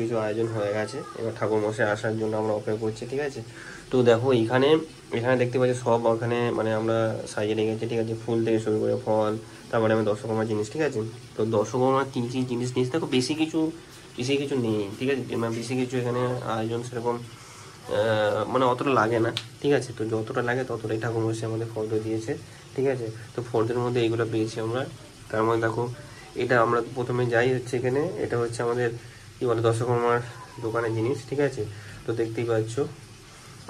কিছু আয়োজন হয়ে গেছে, এবার ঠাকুরমশাই আসার জন্য আমরা অপেক্ষা করছি, ঠিক আছে। তো দেখো এখানে এখানে দেখতে পাচ্ছি সব ওখানে মানে আমরা সাজিয়ে রেখেছি, ঠিক আছে, ফুল থেকে শুরু করে ফল, তারপরে আমি দশকর্মার জিনিস, ঠিক আছে। তো দশকর্মার কী কী জিনিস নিয়েছি দেখো, বেশি কিছু নেই, ঠিক আছে, মানে বেশি কিছু এখানে আয়োজন সেরকম মানে অতটা লাগে না, ঠিক আছে। তো যতটা লাগে ততটাই ঠাকুরমশাই আমাদের ফটো দিয়েছে, ঠিক আছে। তো ফটোর মধ্যে এইগুলো পেয়েছি আমরা। তার মধ্যে দেখো এটা আমরা প্রথমে যাই হচ্ছে এখানে, এটা হচ্ছে আমাদের কী বলে দশকর্মার দোকানের জিনিস, ঠিক আছে। তো দেখতেই পাচ্ছ।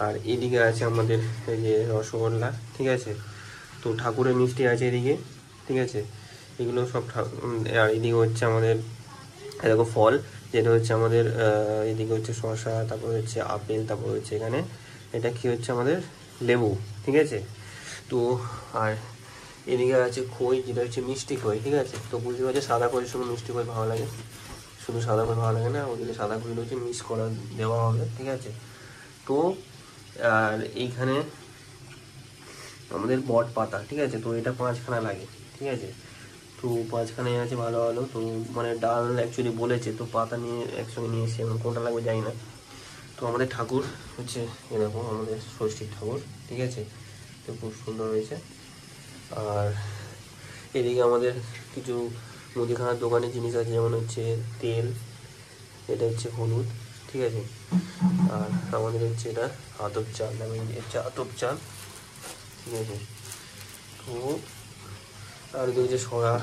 আর এদিকে আছে আমাদের এই যে রসগোল্লা, ঠিক আছে। তো ঠাকুরের মিষ্টি আছে এদিকে, ঠিক আছে। এগুলো সব আর এদিকে হচ্ছে আমাদের দেখো ফল, যেটা হচ্ছে আমাদের এদিকে হচ্ছে শসা, তারপর হচ্ছে আপেল, তারপর হচ্ছে এখানে এটা কি হচ্ছে আমাদের লেবু, ঠিক আছে। তো আর এদিকে আছে খই, যেটা হচ্ছে মিষ্টি খই, ঠিক আছে। তো বুঝতে পারছি সাদা খইয়ের সঙ্গে মিষ্টি খই ভালো লাগে, শুধু সাদা খই ভালো লাগে না, ওদিকে সাদা খই হচ্ছে মিক্স করা দেওয়া হবে, ঠিক আছে। তো আর এইখানে আমাদের বট পাতা, ঠিক আছে। তো এটা 5খানা লাগে, ঠিক আছে। তো 5খানাই আছে ভালো ভালো। তো মানে ডাল অ্যাকচুয়ালি বলেছে, তো পাতা নিয়ে একসঙ্গে নিয়ে এসে এখন কোনটা লাগবে জানি না। তো আমাদের ঠাকুর হচ্ছে এরকম আমাদের ষষ্ঠীর ঠাকুর, ঠিক আছে। তো খুব সুন্দর হয়েছে। আর এদিকে আমাদের কিছু মুদিখানার দোকানের জিনিস আছে, যেমন হচ্ছে তেল, এটা হচ্ছে হলুদ, ঠিক আছে। আর আমাদের হচ্ছে এটা আতপ চাল, আমি হচ্ছে আতপ চাল, ঠিক আছে। তো আর এদিকে হচ্ছে সরা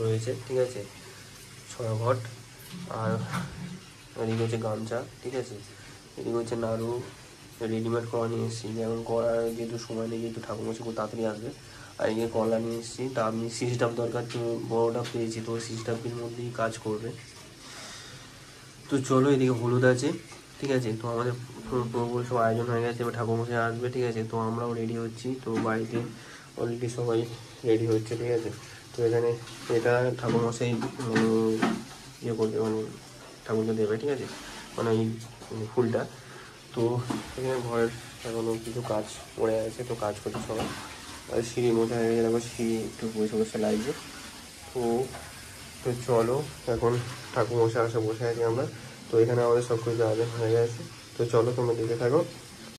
রয়েছে, ঠিক আছে, সরা ঘট। আর এদিকে হচ্ছে গামছা, ঠিক আছে। এদিকে হচ্ছে নাড়ু রেডিমেড করা নিয়ে এসেছি, যেমন করার যেহেতু সময় নেই, যেহেতু ঠাকুরমশাই খুব তাড়াতাড়ি আসবে। আর এদিকে কলা নিয়ে এসেছি, তা আমি সিস্টাপ দরকার, তো বড়োটা পেয়েছি, তো সিস্টাপের মধ্যেই কাজ করবে। তো চলো এদিকে হলুদ আছে, ঠিক আছে। তো আমাদের পুরোপুরি সব আয়োজন হয়ে গেছে, এবার ঠাকুরমশাই আসবে, ঠিক আছে। তো আমরাও রেডি হচ্ছি, তো বাড়িতে অলরেডি সবাই রেডি হচ্ছে, ঠিক আছে। তো এখানে এটা ঠাকুরমশাই ইয়ে করবে, মানে ঠাকুরকে দেবে, ঠিক আছে, মানে ওই ফুলটা। তো এখানে ঘরের এখনও কিছু কাজ পড়ে আছে, তো কাজ করছে সবাই। আর সিঁড়ি মোছা হয়ে গেছে, দেখো সিঁড়ি একটু বসে বসে লাগছে। তো তো চলো এখন ঠাকুরমশাই আসে, বসে আছি আমরা। তো এখানে আমাদের সব কিছু আয়োজন হয়ে গেছে, তো চলো তোমরা দেখে থাকো।